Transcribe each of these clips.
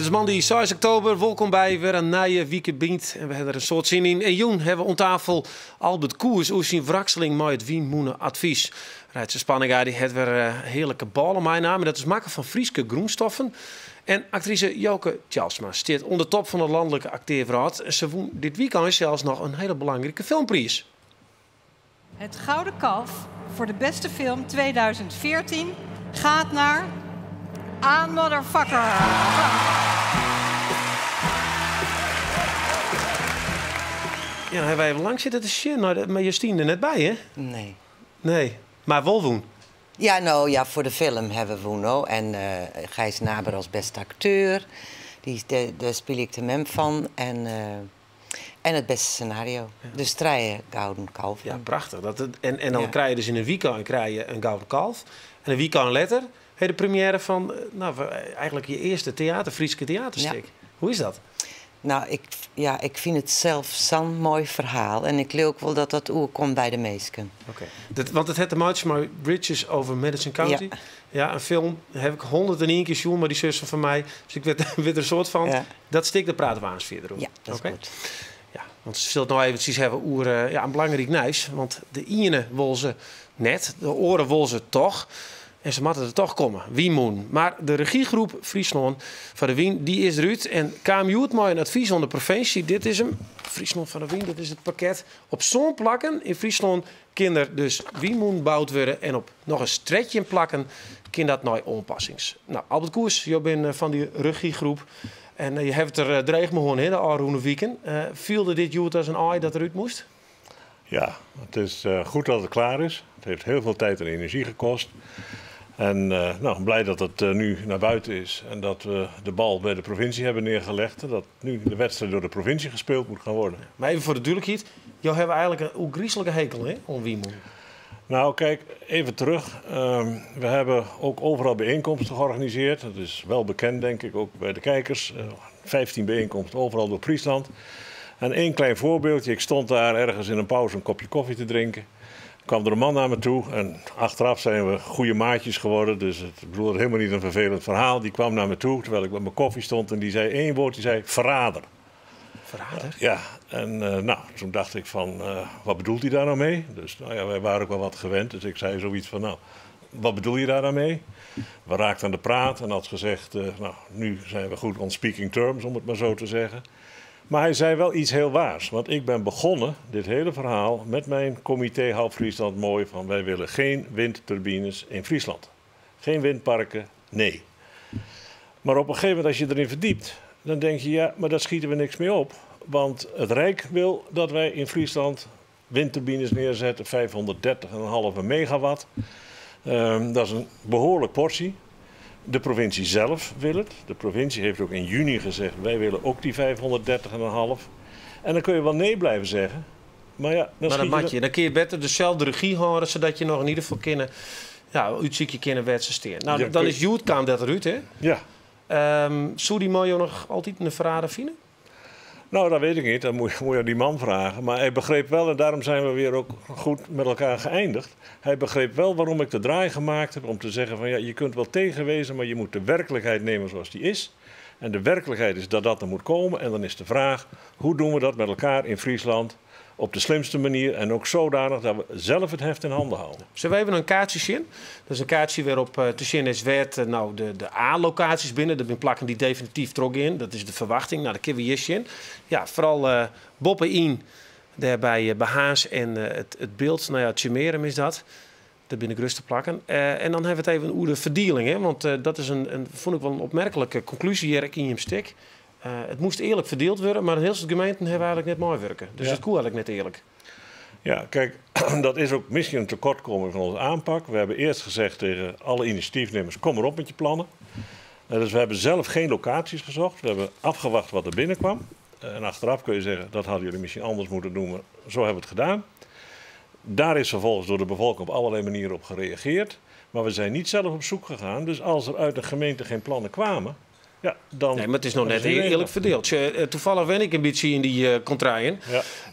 Het is maandag 6 oktober. Welkom bij weer een nieuwe weekend. En we hebben er een soort zin in. En Joen hebben we aan tafel Albert Koers over zijn wrakseling met het Wienmoenen advies. Rijtse Spanninga die heeft weer heerlijke ballen mijn naam. En dat is maken van Frieske groenstoffen. En actrice Joke Tjalsma staat onder top van het landelijke acteerverhaal. Ze won dit weekend zelfs nog een hele belangrijke filmprijs. Het Gouden Kalf voor de beste film 2014 gaat naar Motherfucker. Ja, hebben wij even lang zitten te zien, maar Justine er net bij, hè? Nee. Nee, maar wel woen. Ja, nou ja, voor de film hebben we woeno. En Gijs Naber als beste acteur. Daar speel ik de mem van. En het beste scenario. Ja. Dus 3 Gouden Kalf. Ja, prachtig. En dan krijg je dus in een weekend een Gouden Kalf. En een weekend later heb je de première van eigenlijk je eerste Frieske theaterstuk. Ja. Hoe is dat? Nou, ik vind het zelf zo'n mooi verhaal. En ik leer ook wel dat dat oerkomt bij de meesten. Oké. Want het heet de March My Bridges over Madison County. Ja. Ja, een film heb ik 101 keer gezien, maar die zussen van mij. Dus ik werd er een soort van. Ja. Dat stikt de praten we aan verder over. Ja, dat is goed. Ja, want ze zullen het nou eventjes hebben over een belangrijk nieuws. Want de iene wil ze net, de oren wil ze toch. En ze moeten er toch komen. Wienmoen. Maar de regiegroep Friesland van de Wien, die is eruit. En kwam uit met een advies aan de provincie. Dit is hem. Friesland van de Wien, dat is het pakket. Op zo'n plakken in Friesland kan er dus Wienmoen gebouwd worden. En op nog een stretje plakken kan dat nooit onpassings. Nou, Albert Koers, je bent van die regiegroep. En je hebt er dreig me gewoon in, de Arroene weekend. Viel dit juut als een aai dat eruit moest? Ja, het is goed dat het klaar is. Het heeft heel veel tijd en energie gekost. En blij dat het nu naar buiten is en dat we de bal bij de provincie hebben neergelegd. Dat nu de wedstrijd door de provincie gespeeld moet gaan worden. Maar even voor de duidelijkheid, jou hebben eigenlijk een griezelijke hekel hè, om Wienmoen. Nou kijk, even terug. We hebben ook overal bijeenkomsten georganiseerd. Dat is wel bekend denk ik, ook bij de kijkers. 15 bijeenkomsten overal door Friesland. En één klein voorbeeldje, ik stond daar ergens in een pauze een kopje koffie te drinken. Kwam er een man naar me toe en achteraf zijn we goede maatjes geworden. Dus het bedoel, helemaal niet een vervelend verhaal. Die kwam naar me toe terwijl ik met mijn koffie stond en die zei één woord, die zei verrader. Verrader? Ja, en toen dacht ik van, wat bedoelt hij daar nou mee? Dus wij waren ook wel wat gewend, dus ik zei zoiets van, wat bedoel je daar dan mee? We raakten aan de praat en had gezegd, nu zijn we goed on speaking terms, om het maar zo te zeggen. Maar hij zei wel iets heel waars. Want ik ben begonnen, dit hele verhaal, met mijn comité Hou Friesland Mooi. Van wij willen geen windturbines in Friesland. Geen windparken, nee. Maar op een gegeven moment als je erin verdiept, dan denk je ja, maar daar schieten we niks mee op. Want het Rijk wil dat wij in Friesland windturbines neerzetten, 530,5 megawatt. Dat is een behoorlijk portie. De provincie zelf wil het. De provincie heeft ook in juni gezegd, wij willen ook die 530,5. En dan kun je wel nee blijven zeggen. Maar ja, dan kun je beter dezelfde regie houden, zodat je nog in ieder geval uitziekje kunnen wedstrijden. Nou, ja, dan is Joet kan dat eruit, hè? Ja. Zou die Mario nog altijd een verrader vinden? Nou, dat weet ik niet. Dan moet je die man vragen. Maar hij begreep wel, en daarom zijn we weer ook goed met elkaar geëindigd. Hij begreep wel waarom ik de draai gemaakt heb om te zeggen van ja, je kunt wel tegenwezen, maar je moet de werkelijkheid nemen zoals die is. En de werkelijkheid is dat dat er moet komen. En dan is de vraag, hoe doen we dat met elkaar in Friesland op de slimste manier en ook zodanig dat we zelf het heft in handen houden. Zullen we even een kaartje zien? Dat is een kaartje waarop te zien is de A-locaties binnen. Dat zijn plakken die definitief trok in. Dat is de verwachting. Nou, dat kunnen we hier zien. Ja, vooral Boppen in daarbij Haas en het beeld. Nou ja, het Chimerum is dat. Dat binnen rusten plakken. En dan hebben we het even over de verdieling. Hè? Want dat is vond ik wel een opmerkelijke conclusie hier in je stuk. Het moest eerlijk verdeeld worden, maar in heel veel gemeenten hebben eigenlijk net mooi werken. Dus het kon eigenlijk net eerlijk. Ja, kijk, dat is ook misschien een tekortkoming van onze aanpak. We hebben eerst gezegd tegen alle initiatiefnemers, kom erop met je plannen. Dus we hebben zelf geen locaties gezocht. We hebben afgewacht wat er binnenkwam. En achteraf kun je zeggen, dat hadden jullie misschien anders moeten doen, maar zo hebben we het gedaan. Daar is vervolgens door de bevolking op allerlei manieren op gereageerd. Maar we zijn niet zelf op zoek gegaan. Dus als er uit de gemeente geen plannen kwamen, ja, dan... Nee, maar het is nog net eerlijk verdeeld. Toevallig ben ik een beetje in die contraien.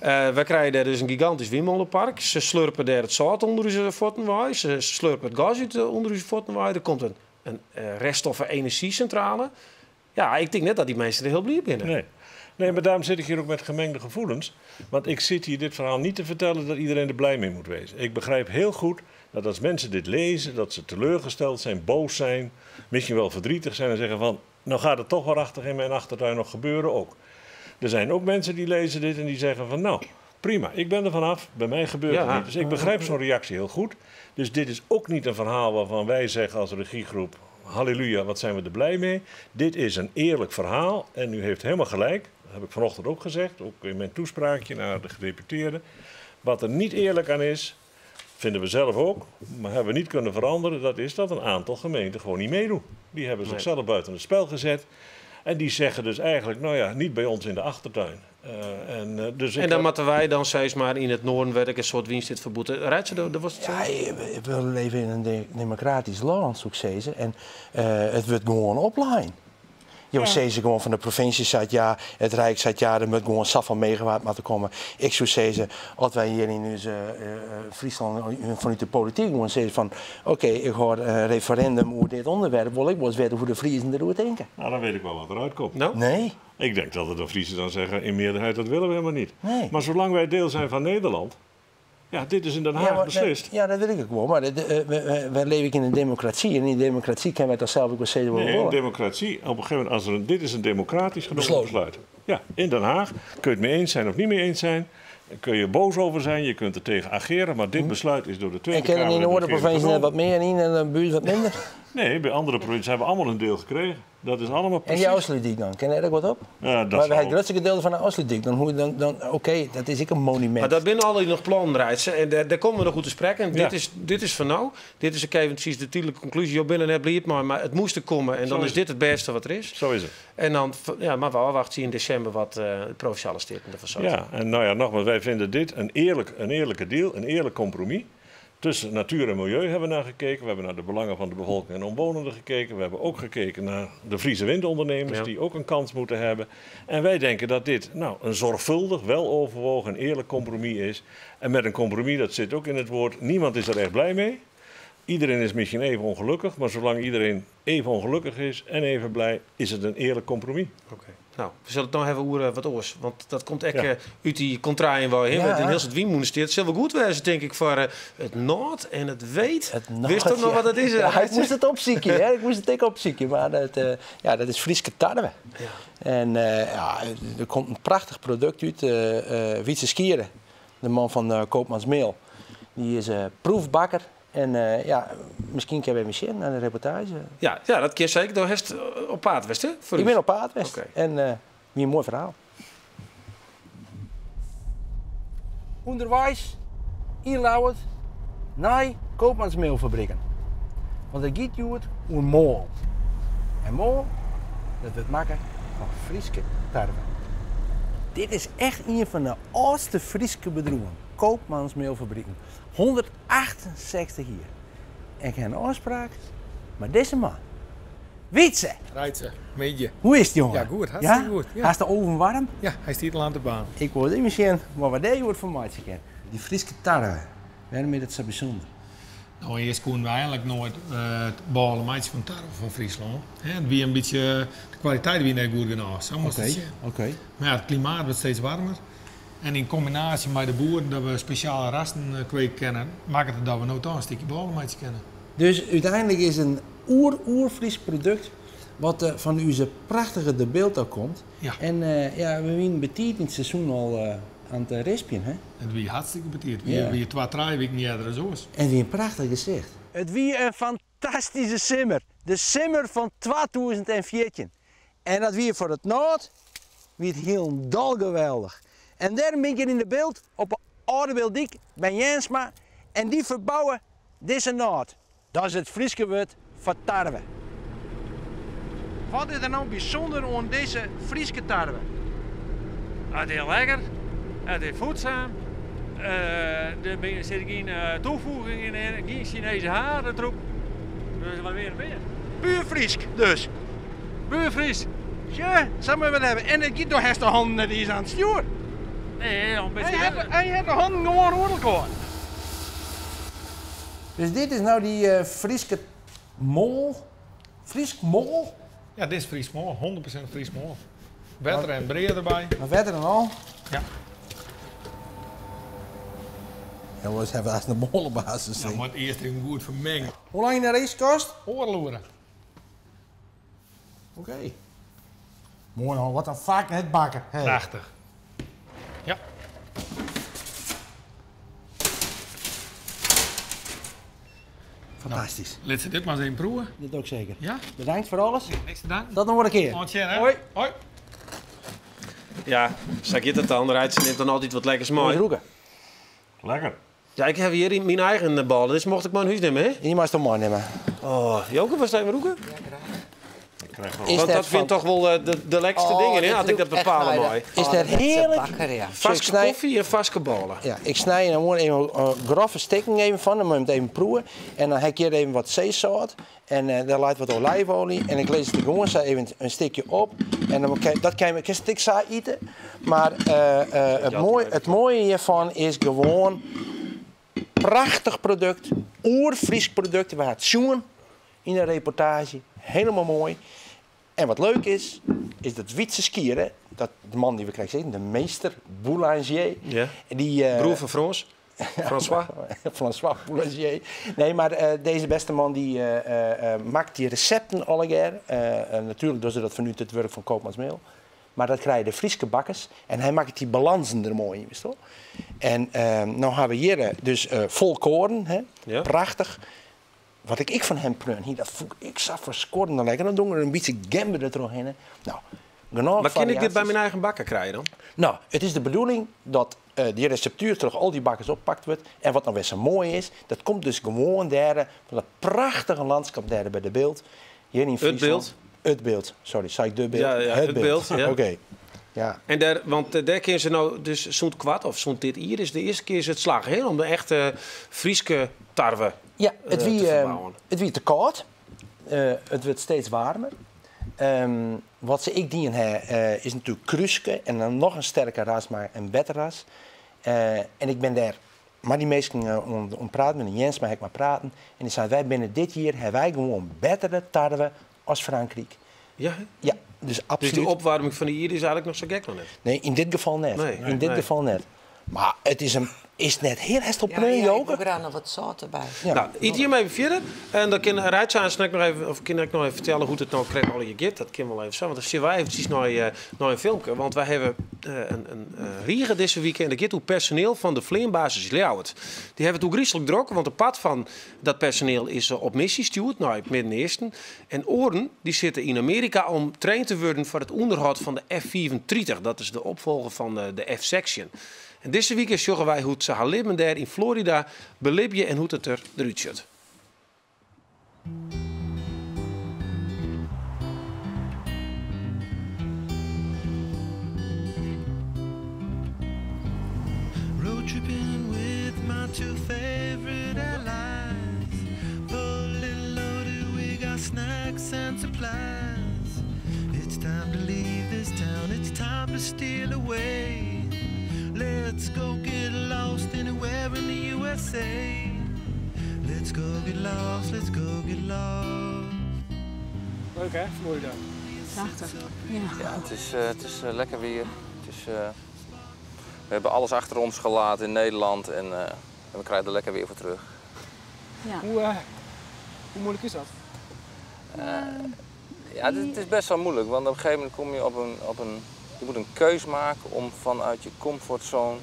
Ja. Wij krijgen daar dus een gigantisch windmolenpark. Ze slurpen daar het zout onder onze voeten. Ze slurpen het gas uit onder onze voeten. Er komt een reststoffen-energiecentrale. ja, ik denk net dat die mensen er heel blij binnen. Nee, maar daarom zit ik hier ook met gemengde gevoelens. Want ik zit hier dit verhaal niet te vertellen dat iedereen er blij mee moet wezen. Ik begrijp heel goed dat als mensen dit lezen, dat ze teleurgesteld zijn, boos zijn, misschien wel verdrietig zijn en zeggen van, nou gaat het toch waarachtig in mijn achtertuin nog gebeuren ook. Er zijn ook mensen die lezen dit en die zeggen van, nou, prima, ik ben er vanaf, bij mij gebeurt het niet. Dus ik begrijp zo'n reactie heel goed. Dus dit is ook niet een verhaal waarvan wij zeggen als regiegroep, halleluja, wat zijn we er blij mee. Dit is een eerlijk verhaal en u heeft helemaal gelijk. Dat heb ik vanochtend ook gezegd, ook in mijn toespraakje naar de gedeputeerden. Wat er niet eerlijk aan is, vinden we zelf ook, maar hebben we niet kunnen veranderen, dat is dat een aantal gemeenten gewoon niet meedoen. Die hebben zichzelf buiten het spel gezet. En die zeggen dus eigenlijk, nou ja, niet bij ons in de achtertuin. En dan moeten wij dan steeds maar in het noorden werken, een soort winstverbod. Rijdt ze dat was het zo? Ja, we leven in een democratisch land, zoek ze. En het wordt gewoon opleiden. Je zei ze gewoon van de provincie zegt ja, het Rijk zegt ja, er moet gewoon saf van meegewaard moeten komen. Ik zou zeggen, als wij hier in Friesland vanuit de politiek gewoon zeggen van oké, ik hoor een referendum over dit onderwerp, wil ik wel eens weten hoe de Friesen erover denken. Nou, dan weet ik wel wat eruit komt. Nou? Nee. Ik denk dat de Friesen dan zeggen, in meerderheid, dat willen we helemaal niet. Nee. Maar zolang wij deel zijn van Nederland, ja, dit is in Den Haag beslist. Ja, dat weet ik ook wel. Maar wij leven in een democratie. En in een democratie kunnen wij dat zelf ook wel zeggen wat we willen. In een democratie, op een gegeven moment, dit is een democratisch genomen besluit. Ja, in Den Haag kun je het mee eens zijn of niet mee eens zijn. Daar kun je boos over zijn, je kunt er tegen ageren. Maar dit besluit is door de Tweede Kamer. En kunnen in de noordenprovincie net wat meer in en de buurt wat minder? Nee, bij andere provincies hebben we allemaal een deel gekregen. Dat is allemaal precies. En die Ausluitdijk dan? Ken je er wat op? Ja, dat maar het grootste gedeelte van de Ausluitdijk, oké, dat is ook een monument. Maar dat binnen al die nog plannen rijden. En daar komen we nog goed te spreken. Ja. Dit is van nou. Dit is even precies de tijdelijke conclusie. Je binnen net blijft maar het moest er komen. En dan is dit het beste wat er is. Zo is het. En dan, ja, maar we wachten in december wat de provinciale steden ervan zou zijn. Ja, en nou ja, nogmaals, wij vinden dit een eerlijke deal, een eerlijk compromis. Tussen natuur en milieu hebben we naar gekeken. We hebben naar de belangen van de bevolking en omwonenden gekeken. We hebben ook gekeken naar de Friese windondernemers die ook een kans moeten hebben. En wij denken dat dit een zorgvuldig, wel overwogen en eerlijk compromis is. En met een compromis, dat zit ook in het woord, niemand is er echt blij mee. Iedereen is misschien even ongelukkig, maar zolang iedereen even ongelukkig is en even blij, is het een eerlijk compromis. Oké. Nou, we zullen het nog even over wat oors. Want dat komt echt uit die contraien waar je met een heel soort wienmoenesteert. Het zal wel goed wezen, denk ik, voor het Noord en het Weet. Wist toch nog wat het is? Ja, ik moest het opzoeken, hè? Ik moest het ook opzoeken. Maar dat is Frieske tarwe. Ja. En er komt een prachtig product uit. Wietse Skieren, de man van Koopmansmeel. Die is proefbakker. En misschien kan je bij Michel naar de reportage. Ja, dat keer zeker. Daar heeft op Paardwest, hè? Ik ben op Paardwest. Okay. En wie een mooi verhaal. Onderwijs, inlauwend, naar Koopmansmeelfabrieken. Want er gaat je het om mol. En mol, dat wordt maken van Frieske tarwe. Dit is echt een van de oudste Frieske bedrijven. Koopmansmeelfabrieken. 168 hier. En geen afspraak, maar deze man. Wietse! Rijtse, meetje. Hoe is het, jongen? Ja, goed, hartstikke goed. Ja. Hij is de oven warm? Ja, hij staat al aan de baan. Ik word niet misschien, maar wat deze wordt voor mij kennen. Die Frieske tarwe, waarom is dat zo bijzonder? Nou, eerst konden we eigenlijk nooit het balemaatje van tarwe van Friesland. Het wie een beetje, de kwaliteit wie net goed genoeg, zo moest het zijn. Oké. Maar ja, het klimaat wordt steeds warmer. En in combinatie met de boeren, dat we speciale rassen kweken kennen, maakt het dat we nou toch een stukje balemaatje kennen. Dus uiteindelijk is een oer-Fries product wat van onze prachtige de beeld komt. Ja. En we zijn betiert in het seizoen al aan het respien, hè? En wie hartstikke betiert. Wie 2-3 weken niet eerder zo is. En wie een prachtig gezicht. Het wie een fantastische simmer. De simmer van 2014. En dat wie voor het Noord, wie het heel dol geweldig. En daarom ben ik hier in de beeld op een oude Wildik bij Jensma. En die verbouwen deze Noord. Dat is het Frieske woord voor tarwe. Wat is er nou bijzonder aan deze Frieske tarwe? Het is lekker, het is voedzaam, er zit geen toevoeging in, geen Chinese haren erop. Dus wat weer meer. Puur Friesk dus. Puur Fries. Ja, zou maar wat hebben. En het gaat door de handen die is aan het stuur. Nee, een beetje Hij heeft de handen gewoon door elkaar. Dus dit is nou die Frieske mol. Friesk mol. Ja, dit is Fries Moor, 100% Fries Moor. Wetter en breed erbij. Maar verder dan al? Ja. Ja, we hebben als een molenbasis. Nou, maar het eerst even goed vermengen. Hoe lang je naar race kost? Oorloeren. Oké. Mooi hoor, wat een vaak net bakken. Hey. Prachtig. Ja. Fantastisch. Laat ze dit maar eens even proeven. Dit ook zeker. Ja? Bedankt voor alles. Niks te danken. Tot nog een keer. Tot ziens, hè? Hoi. Hoi. Ja, zeg je het dan? Eruit neemt dan altijd wat lekkers Mooi mooi. roeken. Lekker. Ja, ik heb hier mijn eigen bal, dus mocht ik maar een huis nemen, hè? Je mag het toch mooi nemen. Oh, Joke, was even roeken? Ik krijg wel Is Want dat dat vindt van- toch wel de lekkerste Oh, dingen, hè? dit Had ik dat doe ik bepalen echt mooi. nooit. Is dat met z'n heerlijk? bakker, ja. Vaske snij- koffie en vaske ballen. Ja, ik snij er gewoon even grove stikking even van, dan moet je het even proeven. En dan heb ik hier even wat zeezout en daar laat wat olijfolie. En ik lees het er gewoon zo even een stukje op. En dan dat kan je een stuk saai eten. Maar het mooie hiervan is gewoon prachtig product, oerfries product. We hadden het zien in de reportage, helemaal mooi. En wat leuk is dat Wietse skier, hè, dat de man die we krijgen zitten, de meester Boulanger. Ja. Die, Broer van Frans. François. François Boulanger. Nee, maar deze beste man die maakt die recepten allegaar. Natuurlijk doen ze dat vanuit het werk van Koopmansmeel. Maar dat krijgen de Frieske bakkers. En hij maakt die balansen er mooi in, wist je wel. En nou hebben we hier dus vol koren, hè? Ja. Prachtig. Wat ik van hem prun, hier, dat voel ik zag voor scoren dan lekker. Dan doen we er een beetje gember er doorheen. Hè. Nou, genoeg Maar kan ik dit bij variaties. mijn eigen bakker krijgen dan? Nou, het is de bedoeling dat die receptuur terug al die bakkers oppakt wordt. En wat nog weer zo mooi is, dat komt dus gewoon daar van dat prachtige landschap daar bij de beeld. Hier in Friesland. beeld? Het beeld. Sorry, zei ik de beeld? Ja, het beeld, ja. Oké. Ja. En want daar kunnen ze nou dus zo'n kwart of zo'n dit hier is de eerste keer ze het slag, hè? Om de echte Frieske tarwe Ja, het te verbouwen. wie te koud. Het wordt steeds warmer. Wat ze ik dien is natuurlijk kruske en dan nog een sterke ras, maar een betere ras. En ik ben daar, maar die mensen om praten met Jens, maar ik maar praten. En die zei, wij binnen dit jaar hebben wij gewoon betere tarwe als Frankrijk. Ja, hè? Ja, dus absoluut. Dus die opwarming van die hier is eigenlijk nog zo gek nog net. Nee, in dit geval net. Nee, in dit nee. geval net. Maar het is net heel erg op Ja, een ik joker. doe er aan nog wat zout erbij. Ja. Nou, iets hier maar even verder. En dan kan Rijtsaan nog even, of kan ik nog even vertellen hoe het nou krijgt al je gift. Dat kan wel even zo. Want dan zien wij eventjes naar een filmpje. Want wij hebben een riegen deze week en dat gaat hoe personeel van de Vleembasis Ljouwert. Die hebben het ook griezelig druk, want de pad van dat personeel is op missie gestuurd naar het Midden-Oosten. En Oren die zitten in Amerika om getraind te worden voor het onderhoud van de F-35. Dat is de opvolger van de F-section. En deze week zorgen wij hoe het ze haar leven daar in Florida belibje en hoe het eruit ziet. Road tripping with my two favorite allies. Fully loaded, we got snacks and supplies. It's time to leave this town, it's time to steal away. Let's go get lost anywhere in the USA. Let's go get lost, let's go get lost. Leuk hè, Florida. Prachtig. Ja. Ja, het is lekker weer. We hebben alles achter ons gelaten in Nederland en we krijgen er lekker weer voor terug. Ja. Hoe moeilijk is dat? Ja, het is best wel moeilijk, want op een gegeven moment kom je op een je moet een keus maken om vanuit je comfortzone.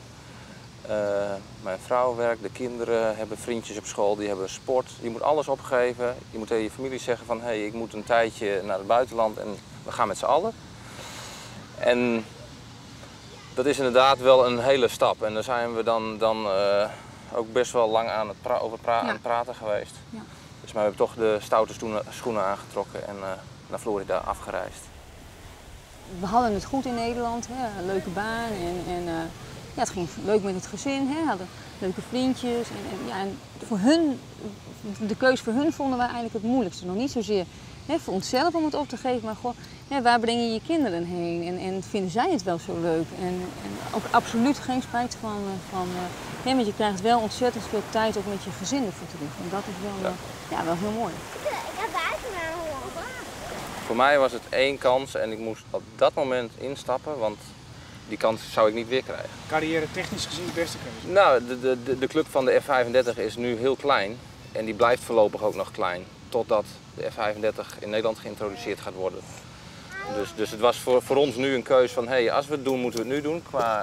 Mijn vrouw werkt, de kinderen hebben vriendjes op school, die hebben sport. Je moet alles opgeven. Je moet tegen je familie zeggen van hey, ik moet een tijdje naar het buitenland en we gaan met z'n allen. En dat is inderdaad wel een hele stap. En daar zijn we dan ook best wel lang aan het praten geweest. Ja. Dus maar we hebben toch de stoute schoenen aangetrokken en naar Florida afgereisd. We hadden het goed in Nederland, hè, een leuke baan en ja, het ging leuk met het gezin, hè, hadden leuke vriendjes. En voor hun, de keus voor hun vonden wij eigenlijk het moeilijkste. Nog niet zozeer hè, voor onszelf om het op te geven, maar gewoon hè, waar breng je je kinderen heen en vinden zij het wel zo leuk? En ook absoluut geen spijt van hè, want je krijgt wel ontzettend veel tijd ook met je gezin ervoor terug. En dat is wel, wel heel mooi. Voor mij was het 1 kans en ik moest op dat moment instappen, want die kans zou ik niet weer krijgen. Carrière technisch gezien de beste keuze? Nou, de club van de F35 is nu heel klein en die blijft voorlopig ook nog klein. Totdat de F35 in Nederland geïntroduceerd gaat worden. Dus het was voor ons nu een keuze van, hey, als we het doen, moeten we het nu doen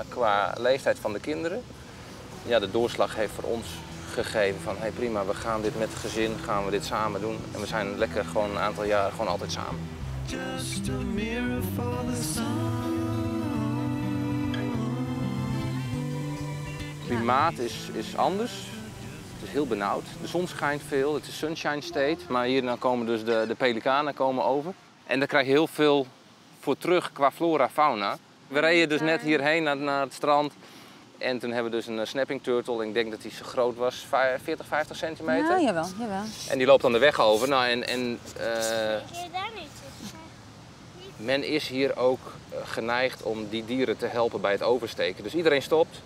qua leeftijd van de kinderen. Ja, de doorslag heeft voor ons gegeven van, hey, prima, we gaan dit met het gezin, gaan we dit samen doen. En we zijn lekker gewoon een aantal jaren gewoon altijd samen. Just a mirror for the sun. Het klimaat is anders. Het is heel benauwd. De zon schijnt veel, het is Sunshine State. Maar hier dan komen dus de pelikanen komen over. En daar krijg je heel veel voor terug qua flora, fauna. We reden dus net hierheen naar het strand. En toen hebben we dus een snapping turtle. Ik denk dat die zo groot was, 40, 50 centimeter. Ja, jawel, jawel. En die loopt dan de weg over. Nou, men is hier ook geneigd om die dieren te helpen bij het oversteken. Dus iedereen stopt,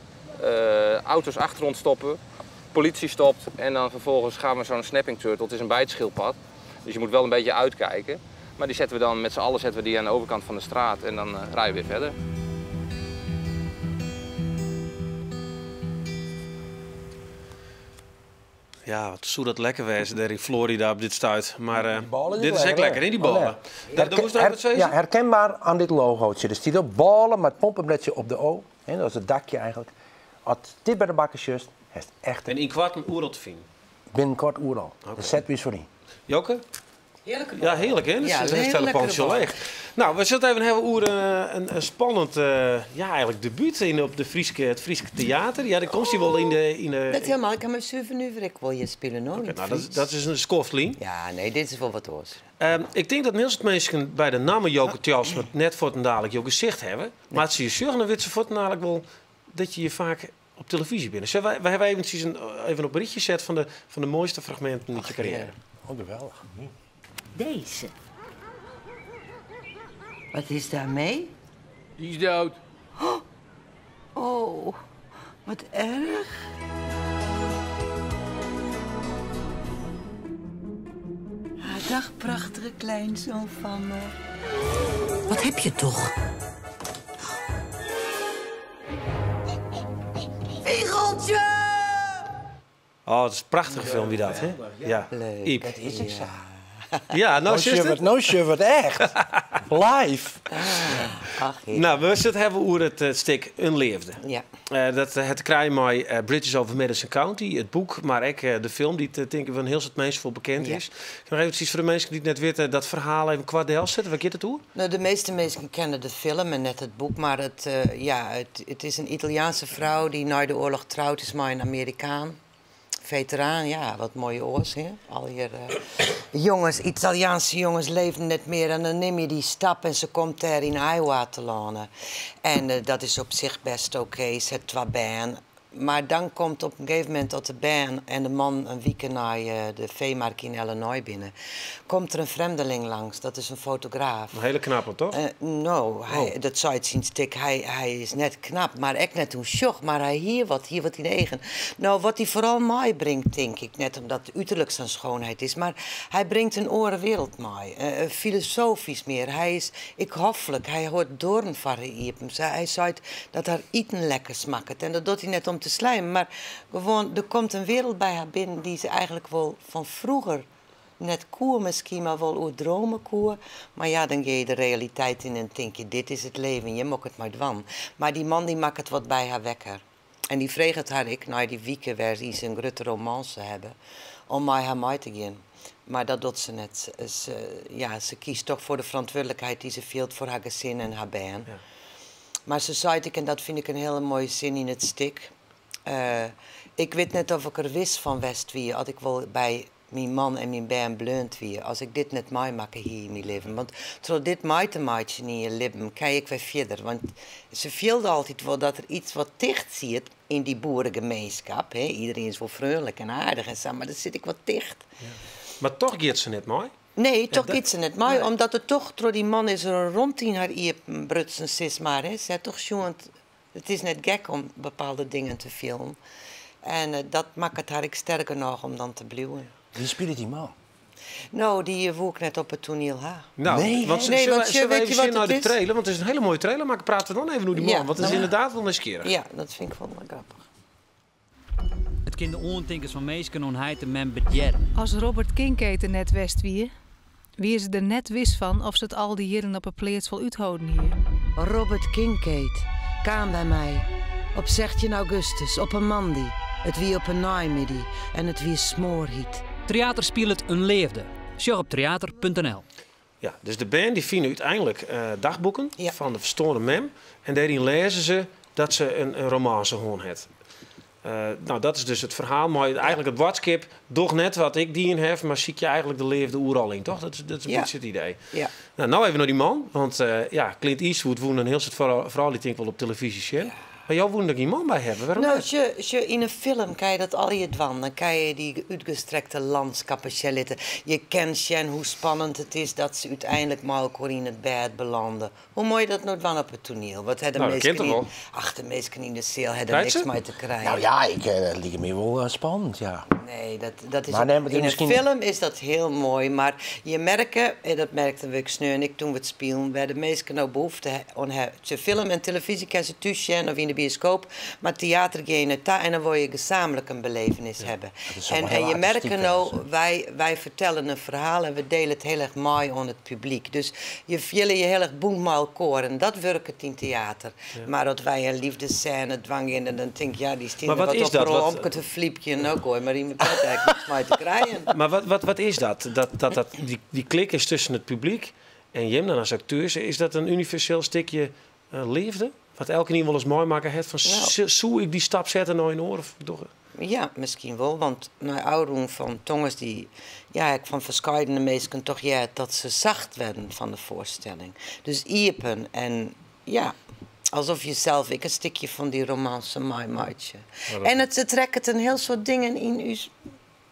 auto's achter ons stoppen, politie stopt en dan vervolgens gaan we zo'n snapping turtle. Het is een bijtschildpad, dus je moet wel een beetje uitkijken. Maar die zetten we dan met z'n allen aan de overkant van de straat en dan rijden we weer verder. Ja, wat zou dat lekker wezen daar in Florida op dit stuit. Maar ballen dit is echt lekker, hè, die ballen. Dat moest er wat zeggen? Ja, herkenbaar aan dit logootje. Er staat op ballen met pompenbletje op de O. Hè, dat is het dakje eigenlijk. Als dit bij de bakkers is het echt En in kwart een oerel te vinden. binnenkort oeral. Oké. De setpiece voor die. Joke? Heerlijke Ja, heerlijk, hè? Dus Ja, het een is hele een lekkere telefoon bal. leeg. Nou, we zullen even hebben over een spannend, ja, eigenlijk debuut op het Frieske Theater. Ja, dan komt hij wel in de... Dat helemaal, ik kan mijn souvenir ik wil je spelen hoor. Nou, dat is een scorflien. Ja, nee, dit is wel wat hoors. Ik denk dat heel veel mensen bij de namen Joke Tjals met net voor het dadelijk je gezicht hebben. Maar het zie je zorgen, dan weet ze voor het dadelijk wel dat je vaak op televisie bent. Dus we hebben even een berichtje gezet van de mooiste fragmenten uit je carrière. Oh, geweldig. Deze. Wat is daarmee? Die is dood. Oh, wat erg. Dag, prachtige kleinzoon van me. Wat heb je toch? Wiegeltje! Oh, het is een prachtige film, wie dat, hè? Ja. Leuk. Iep. Dat is ik zo. Ja, nou, zuster. No shirt, echt. Live. Ach, heer. Nou, we zullen het hebben over het stuk Unleefde. Ja. Het krijg mij Bridges over Madison County, het boek, maar ook de film, die denk ik van heel veel mensen voor bekend is. Ik ga nog even voor de mensen die het net weten, dat verhaal even kwart de helft zetten. Waar gaat het toe? Nou, de meeste mensen kennen de film en net het boek, maar het is een Italiaanse vrouw die na de oorlog trouwt is met een Amerikaan. Veteraan, ja, wat mooie oors, hè? Al hier jongens, Italiaanse jongens leven net meer en dan neem je die stap en ze komt daar in Iowa te landen. En dat is op zich best oké, zet wat baan. Maar dan komt op een gegeven moment dat de baan en de man een weekend naar de veemarkt in Illinois binnen. Komt er een vreemdeling langs, dat is een fotograaf. Een hele knappe, toch? Dat zou het zien stik. Hij is net knap, maar echt net hoe schoch. Maar hij hier wat in eigen. Nou, wat hij vooral mij brengt, denk ik, net omdat het uiterlijk zijn schoonheid is. Maar hij brengt een oren wereld mij. Filosofisch meer. Hij is hoffelijk. Hij hoort doorn van hij zei dat haar eten lekker smaakt. En dat doet hij net om te slijmen. Maar gewoon, er komt een wereld bij haar binnen die ze eigenlijk wel van vroeger net koer misschien, maar wel hoe dromen koer. Maar ja, dan ga je de realiteit in en denk je, dit is het leven, je mag het maar dwan. Maar die man die maakt het wat bij haar wekker. En die vreeg het haar ik, na die weken waar ze een grote romance hebben, om mij haar mee te gaan. Maar dat doet ze net. Ze kiest toch voor de verantwoordelijkheid die ze veelt voor haar gezin en haar baan. Ja. Maar ze zei ik, en dat vind ik een hele mooie zin in het stuk. Ik weet net of ik er wist van Westwie, had ik wel bij mijn man en mijn baan bleunt weer. Als ik dit net mij maak hier in mijn leven. Want terwijl dit mij te maatje in je leven, kijk ik weer verder. Want ze voelde altijd wel dat er iets wat dicht zit in die boerengemeenschap. Hè? Iedereen is wel vriendelijk en aardig en zo, maar dan zit ik wat dicht. Ja. Maar toch gaat ze net mooi? Nee, toch gaat ze net mooi. Omdat er toch, door die man is er rond in haar brutsen sis maar. Hè? Ze toch gewoon, het is net gek om bepaalde dingen te filmen. En dat maakt het haar sterker nog om dan te blijven. Wie speelt die man? Nou, die woer ik net op het toneel. Ha. Nou, nee, want nee, zullen want we weet je even wat zien naar het de is? trailer? Want het is een hele mooie trailer, maar praten we dan even over die man. Ja, Want het is nou, inderdaad wel nieuwsgierig. Ja, dat vind ik wel grappig. Het kind de oortinkers van meesken onheid en men bedjerren. Als Robert Kincaid er net wist wie ze er net wist van of ze het al die jaren op een pleats vol uithouden hier. Robert Kincaid kwam bij mij op 16 augustus op een Monday. Het wie op een namiddag en het wie smoorhiet. Theater speelt een leefde. Sjog op theater.nl. Ja, dus de band die vinden uiteindelijk dagboeken van de verstoorde mem. En daarin lezen ze dat ze een romance gewoon heeft. Nou, dat is dus het verhaal. Maar eigenlijk het woordskip, toch net wat ik die in heb, maar zie je eigenlijk de levende oeralling, toch? Dat is een beetje het idee. Ja. Nou even naar die man. Want Clint Eastwood woont een heel soort verhaal die denk wel op televisie zien. Maar jou woont er geen man bij hebben. Waarom Nou, niet? je in een film kan je dat al je dwan. Dan kan je die uitgestrekte landschappen zitten. Je kent zien hoe spannend het is dat ze uiteindelijk maar elkaar in het bed belanden. Hoe mooi dat nou dwan op het toneel. Wat de de meesten in de zeel hebben niks mee te krijgen. Nou ja, ik liep me wel spannend, ja. Nee, dat is Maar nee, maar in misschien... een film is dat heel mooi. Maar je merkt, en dat merkten we Sneu en ik toen we het spelen, waar de meesten nou behoefte aan hebben. Film en televisie kan ze thuis zien of in de bioscoop, maar theater ga je naar en dan wil je gezamenlijk een belevenis hebben. En je merkt nou, wij vertellen een verhaal en we delen het heel erg mooi aan het publiek. Dus je voelt je heel erg boem met elkaar en dat werkt het in theater. Ja. Maar dat wij een liefdescène dwang in en dan denk ik, ja, die staan wat op een romke te fliepje en ook hoor, maar in mijn bed eigenlijk niks mee te krijgen. Maar wat is dat? Die klik is tussen het publiek en Jim dan als acteur. Is dat een universeel stukje liefde? Wat elke niet wel eens mooi maken heeft van zou ik die stap zetten naar een oor of toch? Ja, misschien wel, want naar ouderen van tongens die, ja, ik van verschillende mensen toch dat ze zacht werden van de voorstelling. Dus iepen en ja, alsof je zelf een stukje van die romance maatje. En het trekt een heel soort dingen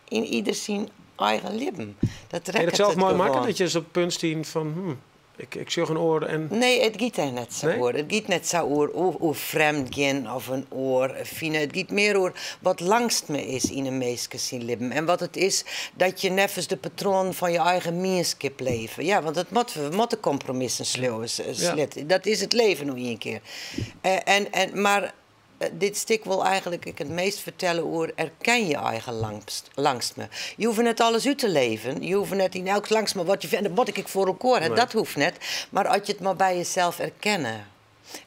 in ieder zijn eigen leven. Dat Kan je het zelf mooi maken dat je zo op het punt staat van ik zeg een oor en... Nee, het gaat net zo oor. Het gaat net zo oor vreemd gaan of een oor fine. Het gaat meer oor wat langst me is in een meisje zien leven. En wat het is dat je neffens de patroon van je eigen mierskip leven. Ja, want we moeten compromissen sluiten. Dat is het leven nog een keer. Maar dit stuk wil eigenlijk ik het meest vertellen over erken je eigen langst me. Je hoeft net alles uit te leven. Je hoeft net in elk langst me wat ik voor elkaar heb. Nee. Dat hoeft net. Maar als je het maar bij jezelf erkennen.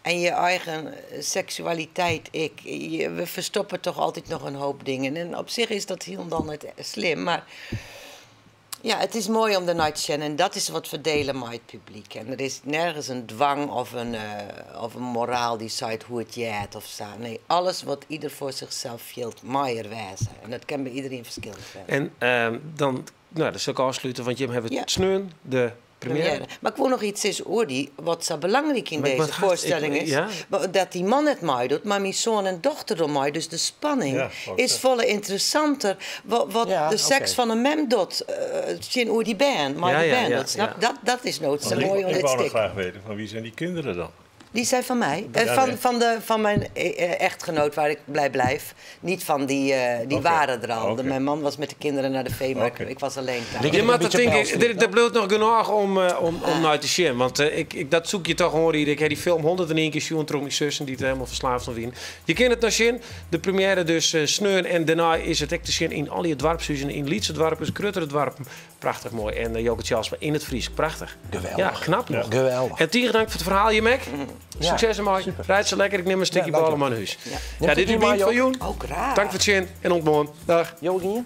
En je eigen seksualiteit, we verstoppen toch altijd nog een hoop dingen. En op zich is dat heel dan net slim. Maar ja, het is mooi om ernaar te zien en dat is wat we delen met het publiek. En er is nergens een dwang of een moraal die zegt hoe het jaat of zo. Nee, alles wat ieder voor zichzelf vielt, mooier wijzen. En dat kan bij iedereen verschillend zijn. En dan, dat zal ik afsluiten, want je hebt het sneun, de première. Maar ik wil nog iets zeggen, Oordie, wat zo belangrijk in deze voorstelling is. Ja? Dat die man het mij doet, maar mijn zoon en dochter door mij. Dus de spanning is volle interessanter. Wat de seks van een mem doet. Zien hoe die band, maar die band doet. Snap? Dat is nooit zo mooi om dit Ik wou nog stuk. graag weten, van wie zijn die kinderen dan? Die zijn van mij. Van mijn echtgenoot waar ik blijf. Niet van die waren er al. Mijn man was met de kinderen naar de veemarkt. Ik was alleen thuis. Je moet dat bloot nog genoeg om naar te zien. Want dat zoek je toch gewoon hier. Ik heb die film 101 keer zien met mijn zussen die het helemaal verslaafd van wien. Je kent het nog zien. De première dus sneun en daarna is het echt te zien in al je dwarpshuizen. In Lietse dwarpen, Krutteren dwarpen. Prachtig mooi. En Joke Tjalsma in het Fries. Prachtig. Geweldig. Ja, knap nog. Geweldig. En Tiger, dank voor het verhaal, je Mek. Succes en mooi. Rijd zo lekker. Ik neem een stukje ballen aan huis. Ja, dit is Wien van Joen. Ook raar. Dank voor het zien en ontmoeten. Dag. Jo,